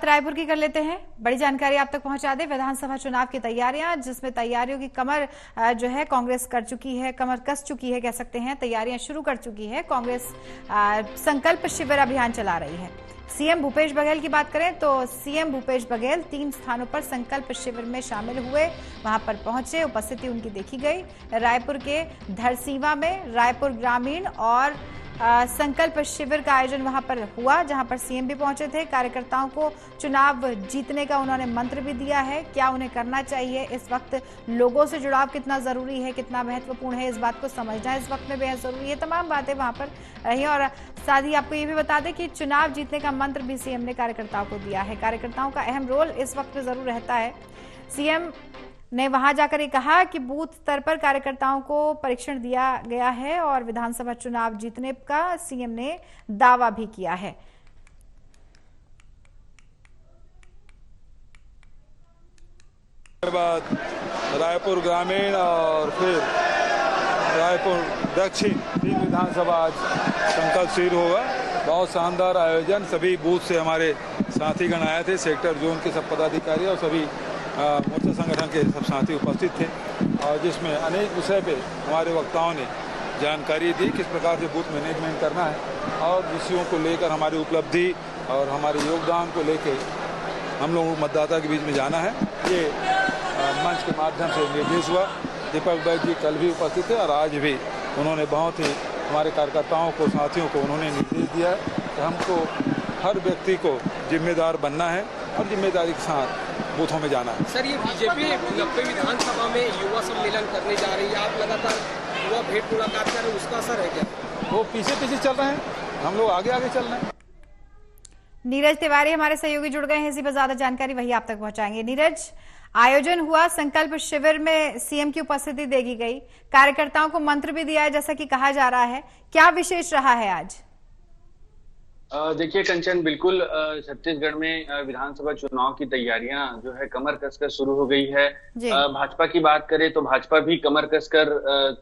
बात रायपुर की कर लेते हैं। बड़ी जानकारी आप तक पहुंचा दे विधानसभा चुनाव की तैयारियां, जिसमें तैयारियों की कमर जो है कांग्रेस कर चुकी है, कमर कस चुकी है, कह सकते हैं। तैयारियां शुरू कर चुकी है कांग्रेस। संकल्प शिविर अभियान चला रही है। सीएम भूपेश बघेल की बात करें तो सीएम भूपेश बघेल 3 स्थानों पर संकल्प शिविर में शामिल हुए, वहां पर पहुंचे, उपस्थिति उनकी देखी गई। रायपुर के धरसींवा में रायपुर ग्रामीण और संकल्प शिविर का आयोजन वहां पर हुआ, जहां पर सीएम भी पहुंचे थे। कार्यकर्ताओं को चुनाव जीतने का उन्होंने मंत्र भी दिया है। क्या उन्हें करना चाहिए, इस वक्त लोगों से जुड़ाव कितना जरूरी है, कितना महत्वपूर्ण है, इस बात को समझना इस वक्त में बेहद जरूरी है। तमाम बातें वहां पर रही और साथ ही आपको ये भी बता दें कि चुनाव जीतने का मंत्र भी सीएम ने कार्यकर्ताओं को दिया है। कार्यकर्ताओं का अहम रोल इस वक्त में जरूर रहता है। सीएम ने वहां जाकर ये कहा कि बूथ स्तर पर कार्यकर्ताओं को परीक्षण दिया गया है और विधानसभा चुनाव जीतने का सीएम ने दावा भी किया है। बाद रायपुर ग्रामीण और फिर रायपुर दक्षिण 3 विधानसभा आज संकल्प शिविर होगा। बहुत शानदार आयोजन, सभी बूथ से हमारे साथीगण आए थे, सेक्टर जोन के सब पदाधिकारी और सभी मोर्चा संगठन के सब साथी उपस्थित थे और जिसमें अनेक विषय पे हमारे वक्ताओं ने जानकारी दी, किस प्रकार से बूथ मैनेजमेंट करना है और विषयों को लेकर हमारी उपलब्धि और हमारे योगदान को लेकर हम लोगों को मतदाता के बीच में जाना है। ये मंच के माध्यम से निर्देश हुआ। दीपक बैद जी कल भी उपस्थित थे और आज भी उन्होंने बहुत ही हमारे कार्यकर्ताओं को, साथियों को उन्होंने निर्देश दिया है कि हमको हर व्यक्ति को जिम्मेदार बनना है और जिम्मेदारी के साथ बूथों में जाना है। सर, ये बीजेपी 90 विधानसभा में युवा सम्मेलन करने जा रही है, आप लगातार युवा भेंट मुलाकात कर रहे हैं, उसका असर है क्या? वो पीछे पीछे चल रहे हैं, हम लोग आगे आगे चल रहे हैं। नीरज तिवारी हमारे सहयोगी जुड़ गए हैं, इसी पर ज्यादा जानकारी वही आप तक पहुंचाएंगे। नीरज, आयोजन हुआ, संकल्प शिविर में सीएम की उपस्थिति देखी गई, कार्यकर्ताओं को मंत्र भी दिया है जैसा कि कहा जा रहा है, क्या विशेष रहा है आज? देखिए कंचन, बिल्कुल छत्तीसगढ़ में विधानसभा चुनाव की तैयारियां जो है कमर कसकर शुरू हो गई है। भाजपा की बात करें तो भाजपा भी कमर कसकर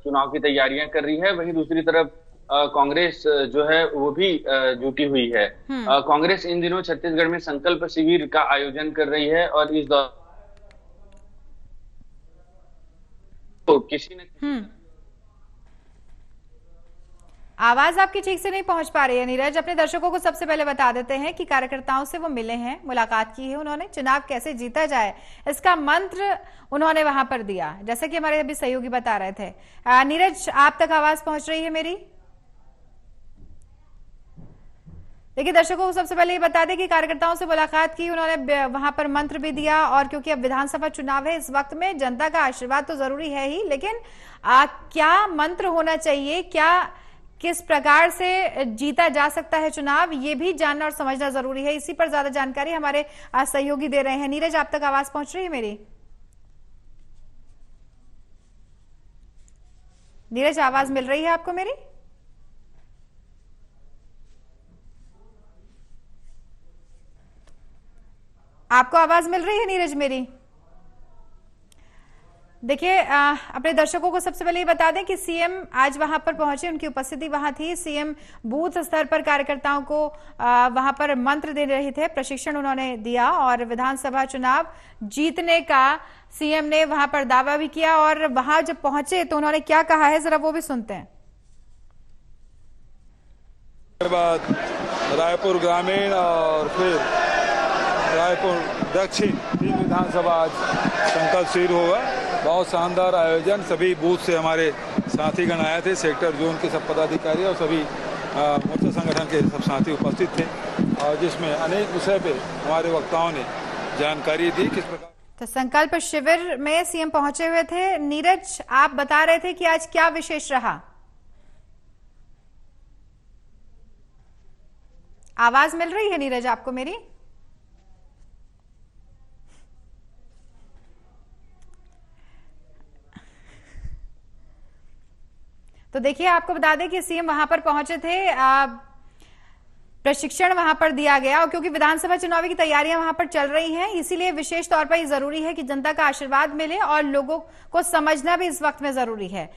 चुनाव की तैयारियां कर रही है। वहीं दूसरी तरफ कांग्रेस जो है वो भी जुटी हुई है। कांग्रेस इन दिनों छत्तीसगढ़ में संकल्प शिविर का आयोजन कर रही है और इस दौरान तो किसी ने आवाज आपकी ठीक से नहीं पहुंच पा रही है नीरज। अपने दर्शकों को सबसे पहले बता देते हैं कि कार्यकर्ताओं से वो मिले हैं, मुलाकात की है उन्होंने, चुनाव कैसे जीता जाए इसका मंत्र उन्होंने वहां पर दिया, जैसे कि हमारे अभी सहयोगी बता रहे थे। नीरज, आप तक आवाज पहुंच रही है मेरी? देखिए, दर्शकों को सबसे पहले ये बता दें कि कार्यकर्ताओं से मुलाकात की उन्होंने, वहां पर मंत्र भी दिया और क्योंकि अब विधानसभा चुनाव है, इस वक्त में जनता का आशीर्वाद तो जरूरी है ही, लेकिन क्या मंत्र होना चाहिए, क्या किस प्रकार से जीता जा सकता है चुनाव, ये भी जानना और समझना जरूरी है। इसी पर ज्यादा जानकारी हमारे सहयोगी दे रहे हैं। नीरज, आप तक आवाज पहुंच रही है मेरी? नीरज, आवाज मिल रही है आपको मेरी? आपको आवाज मिल रही है नीरज मेरी? देखिए, अपने दर्शकों को सबसे पहले ये बता दें कि सीएम आज वहां पर पहुंचे, उनकी उपस्थिति वहां थी। सीएम बूथ स्तर पर कार्यकर्ताओं को वहां पर मंत्र दे रहे थे, प्रशिक्षण उन्होंने दिया और विधानसभा चुनाव जीतने का सीएम ने वहां पर दावा भी किया। और वहां जब पहुंचे तो उन्होंने क्या कहा है, जरा वो भी सुनते हैं। बाद रायपुर ग्रामीण और फिर रायपुर दक्षिण 3 विधानसभा आज संकल्प शिविर होगा। बहुत शानदार आयोजन, सभी बूथ से हमारे साथीगण आए थे, सेक्टर जोन के सब पदाधिकारी और सभी मोर्चा संगठन के सब साथी उपस्थित थे और जिसमें अनेक विषय पे हमारे वक्ताओं ने जानकारी दी, किस प्रकार। तो संकल्प शिविर में सीएम पहुंचे हुए थे। नीरज, आप बता रहे थे कि आज क्या विशेष रहा? आवाज मिल रही है नीरज आपको मेरी? तो देखिए, आपको बता दें कि सीएम वहां पर पहुंचे थे, प्रशिक्षण वहां पर दिया गया और क्योंकि विधानसभा चुनाव की तैयारियां वहां पर चल रही हैं, इसीलिए विशेष तौर पर जरूरी है कि जनता का आशीर्वाद मिले और लोगों को समझना भी इस वक्त में जरूरी है।